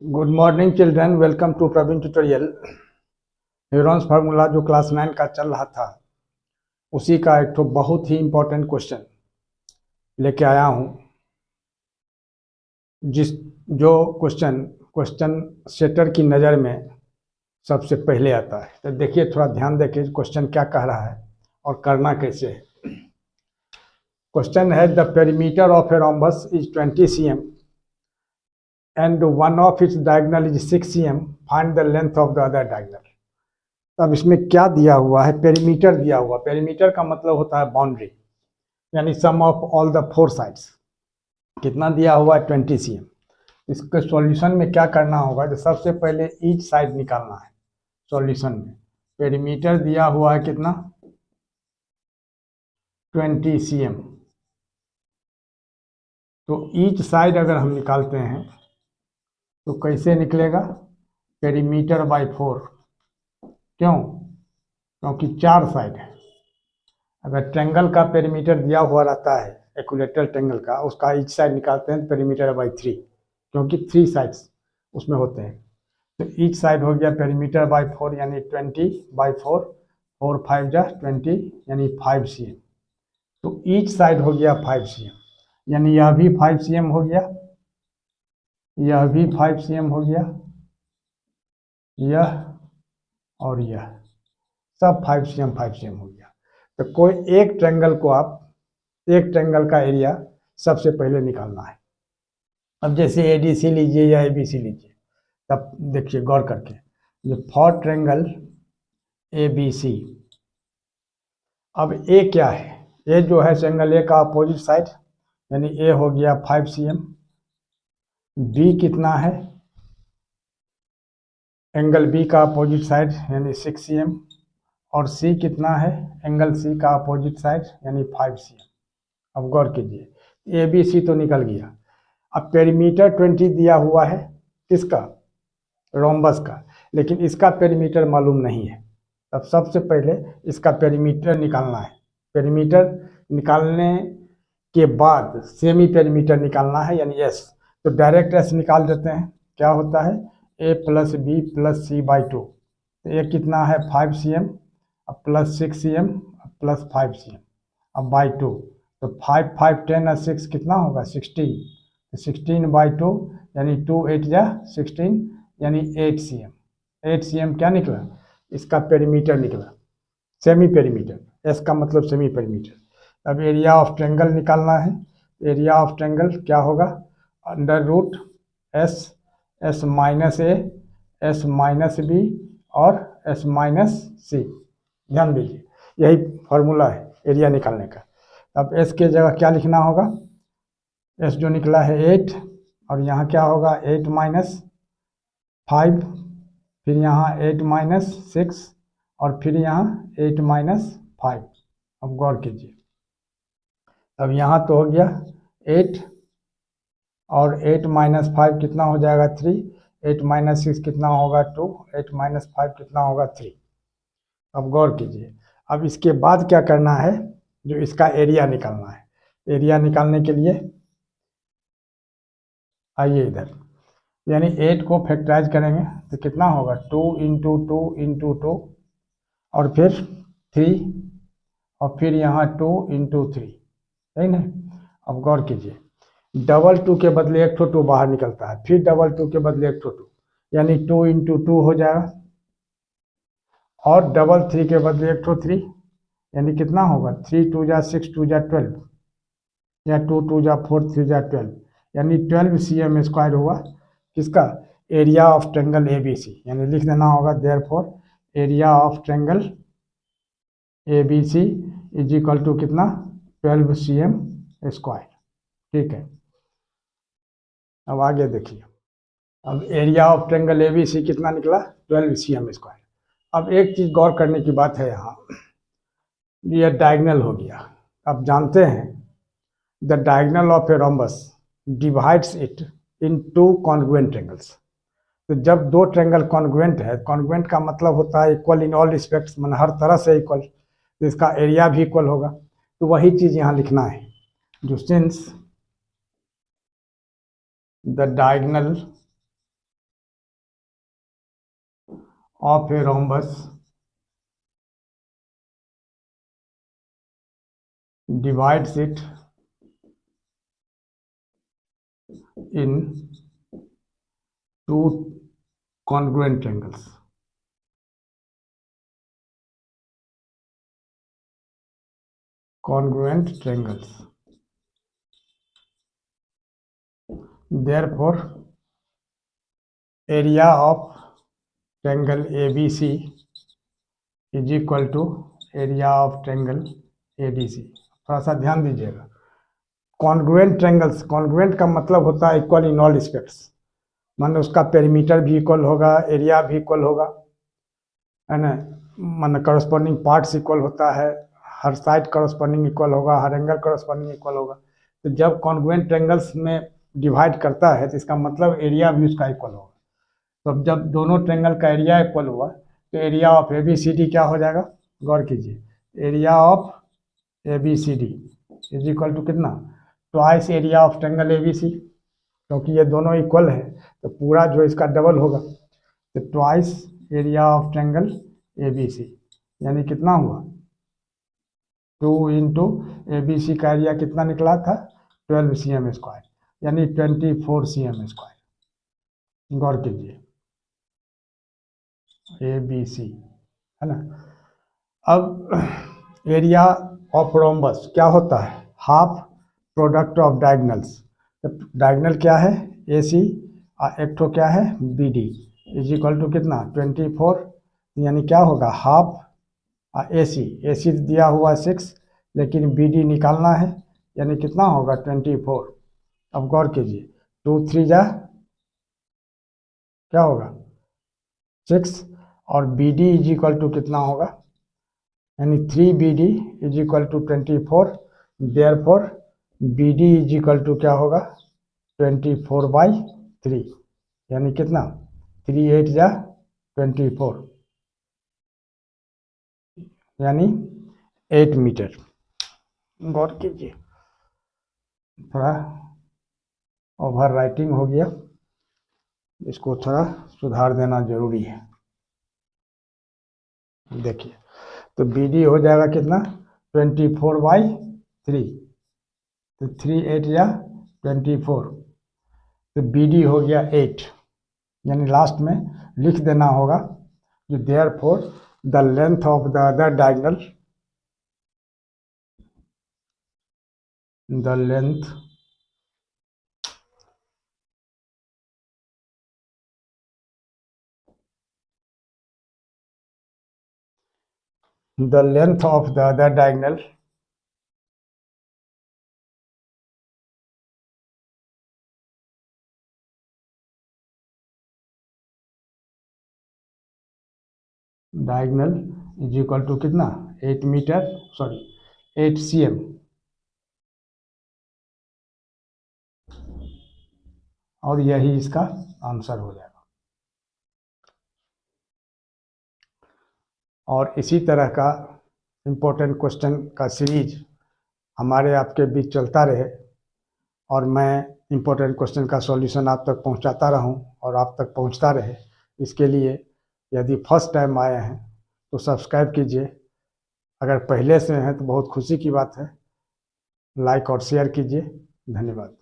Good morning children, welcome to Praveen tutorial. Heron's formula जो class 9 का चल रहा था उसी का एक तो बहुत ही इम्पोर्टेंट क्वेश्चन लेके आया हूँ। जिस जो क्वेश्चन सेटर की नज़र में सबसे पहले आता है, तो देखिए, थोड़ा ध्यान देके क्वेश्चन क्या कह रहा है और करना कैसे है। क्वेश्चन है, the perimeter of a rhombus is 20 cm and one of its diagonal is 6 cm. Find the length of the other diagonal. अब इसमें क्या दिया हुआ है? पेरीमीटर दिया हुआ। पेरीमीटर का मतलब होता है बाउंड्री, यानी sum of all the four sides. कितना दिया हुआ है? 20 cm। इसके सॉल्यूशन में क्या करना होगा? तो सबसे पहले ईच साइड निकालना है। सॉल्यूशन में पेरीमीटर दिया हुआ है कितना? 20 cm। तो ईच साइड अगर हम निकालते हैं तो कैसे निकलेगा? Perimeter by 4। क्यों? क्योंकि 4 साइड है। अगर ट्रेंगल का पेरीमीटर दिया हुआ रहता है, इक्विलेटरल ट्रेंगल का, उसका ईच साइड निकालते हैं पेरीमीटर बाई 3, क्योंकि 3 साइड्स उसमें होते हैं। तो ईच साइड हो गया पेरीमीटर बाई 4 यानी 20/4। 4 5 जा 20 यानी 5 cm। तो ईच साइड हो गया 5 cm, यानी यह भी 5 cm हो गया, यह भी 5 cm हो गया, यह और यह सब 5 cm हो गया। तो कोई एक ट्रेंगल को एक ट्रेंगल का एरिया सबसे पहले निकालना है। अब जैसे एडीसी लीजिए या एबीसी लीजिए, तब देखिए गौर करके, ये फॉर ट्रेंगल एबीसी। अब ए क्या है? ए जो है ट्रेंगल ए का अपोजिट साइड, यानी ए हो गया 5 cm। बी कितना है? एंगल बी का अपोजिट साइड यानी 6 cm। और सी कितना है? एंगल सी का अपोजिट साइड यानी 5 cm। अब गौर कीजिए, ए बी सी तो निकल गया। अब पेरीमीटर 20 दिया हुआ है, किसका? रोम्बस का। लेकिन इसका पेरीमीटर मालूम नहीं है। अब सबसे पहले इसका पेरीमीटर निकालना है। पेरीमीटर निकालने के बाद सेमी पेरीमीटर निकालना है, यानी एस। तो डायरेक्ट एस निकाल देते हैं। क्या होता है? A plus b plus c by 2। तो ए कितना है? 5 cm, अब प्लस 6 cm, अब प्लस 5 cm, अब बाई 2। तो 5 5 10 और 6 कितना होगा? 16। तो 16/2 यानी 2 8 जा 16 यानी 8 cm। 8 cm क्या निकला? इसका पेरीमीटर निकला, सेमी पेरीमीटर। एस का मतलब सेमी पेरीमीटर। अब एरिया ऑफ ट्रेंगल निकालना है। एरिया ऑफ ट्रेंगल क्या होगा? Under root s, s minus a, s minus b और एस माइनस सी। ध्यान दीजिए, यही फॉर्मूला है एरिया निकालने का। अब एस के जगह क्या लिखना होगा? एस जो निकला है 8, और यहाँ क्या होगा? 8 माइनस 5, फिर यहाँ 8 माइनस 6, और फिर यहाँ 8 माइनस 5। अब गौर कीजिए, अब यहाँ तो हो गया 8, और 8 माइनस 5 कितना हो जाएगा? 3। 8 माइनस 6 कितना होगा? 2। 8 माइनस 5 कितना होगा? 3। अब गौर कीजिए, अब इसके बाद क्या करना है? जो इसका एरिया निकालना है। एरिया निकालने के लिए आइए इधर, यानी 8 को फैक्टराइज करेंगे तो कितना होगा? 2 इंटू 2 इंटू 2, और फिर 3, और फिर यहाँ 2 इंटू 3, सही ना? अब गौर कीजिए, डबल 2 के बदले एक ठो 2 बाहर निकलता है, फिर डबल 2 के बदले एक ठो 2, यानी 2 इंटू 2 हो जाएगा, और डबल 3 के बदले एक ठो 3, यानी कितना होगा? 3 2 जा 6 2 जा 12, या 2 2 जा 4 3 जा 12, यानी 12 cm स्क्वायर हुआ। किसका? Area of triangle A B C. यानी लिख देना होगा therefore area of triangle A B C is equal to कितना? 12 cm स्क्वायर। ठीक है, अब आगे देखिए, अब area of triangle A B C कितना निकला? 12 cm स्क्वायर। अब एक चीज़ गौर करने की बात है, यहाँ ये डायगोनल हो गया। अब जानते हैं the diagonal of a rhombus divides it in 2 congruent triangles. तो जब 2 ट्रेंगल कॉन्ग्रुएंट है, कॉन्ग्रुएंट का मतलब होता है इक्वल इन ऑल रिस्पेक्ट्स, मतलब हर तरह से इक्वल, तो इसका एरिया भी इक्वल होगा। तो वही चीज़ यहाँ लिखना है, जो since the diagonal of a rhombus divides it in two congruent triangles. Congruent triangles. Therefore, area of triangle ABC is equal to area of triangle ADC. थोड़ा सा ध्यान दीजिएगा. कॉन्ग्रुएंट ट्रायंगल्स, कॉन्ग्रुएंट का मतलब होता है इक्वल इन ऑल रिस्पेक्ट्स. मान उसका पेरीमीटर भी इक्वल होगा, एरिया भी इक्वल होगा, है ना. मान करस्पॉन्डिंग पार्ट्स इक्वल होता है, हर साइड करस्पॉन्डिंग इक्वल होगा, हर एंगल करस्पॉन्डिंग इक्वल होगा. तो जब कॉन्ग्रुएंट ट्रायंगल्स में डिवाइड करता है तो इसका मतलब एरिया भी उसका इक्वल होगा. तो अब जब दोनों ट्रायंगल का एरिया इक्वल हुआ तो एरिया ऑफ ABCD क्या हो जाएगा, गौर कीजिए. Area of ABCD is equal to कितना, twice area of triangle ABC. क्योंकि ये दोनों इक्वल है तो पूरा जो इसका डबल होगा, तो twice area of triangle ABC यानी कितना हुआ, 2 इंटू ABC का एरिया कितना निकला था, 12 cm², यानी 24 cm². गौर कीजिए, ABC है ना. अब एरिया ऑफ रोम्बस क्या होता है, half product of diagonals. Diagonal क्या है, AC, एक तो क्या है BD, इज इक्वल टू कितना 24, यानी क्या होगा हाफ AC दिया हुआ 6, लेकिन BD निकालना है, यानी कितना होगा 24. अब गौर कीजिए, 2 3 जा क्या होगा 6, और BD इज इक्वल टू कितना होगा, यानी 3BD is equal to 24. Therefore BD is equal to क्या होगा 24/3, यानी कितना 3 8 जा 24, यानी 8 मीटर. गौर कीजिए, थोड़ा ओवर राइटिंग हो गया, इसको थोड़ा सुधार देना जरूरी है. देखिए, तो BD हो जाएगा कितना 24/3, तो 3 8 या 24, तो BD हो गया 8, यानी लास्ट में लिख देना होगा कि therefore the length of the other diagonal, the length of the other diagonal is equal to कितना 8 मीटर, सॉरी 8 cm, और यही इसका आंसर हो जाएगा. और इसी तरह का इम्पोर्टेंट क्वेश्चन का सीरीज हमारे आपके बीच चलता रहे, और मैं इम्पोर्टेंट क्वेश्चन का सॉल्यूशन आप तक पहुंचाता रहूं और आप तक पहुंचता रहे. इसके लिए यदि फर्स्ट टाइम आए हैं तो सब्सक्राइब कीजिए, अगर पहले से हैं तो बहुत खुशी की बात है, लाइक और शेयर कीजिए. धन्यवाद.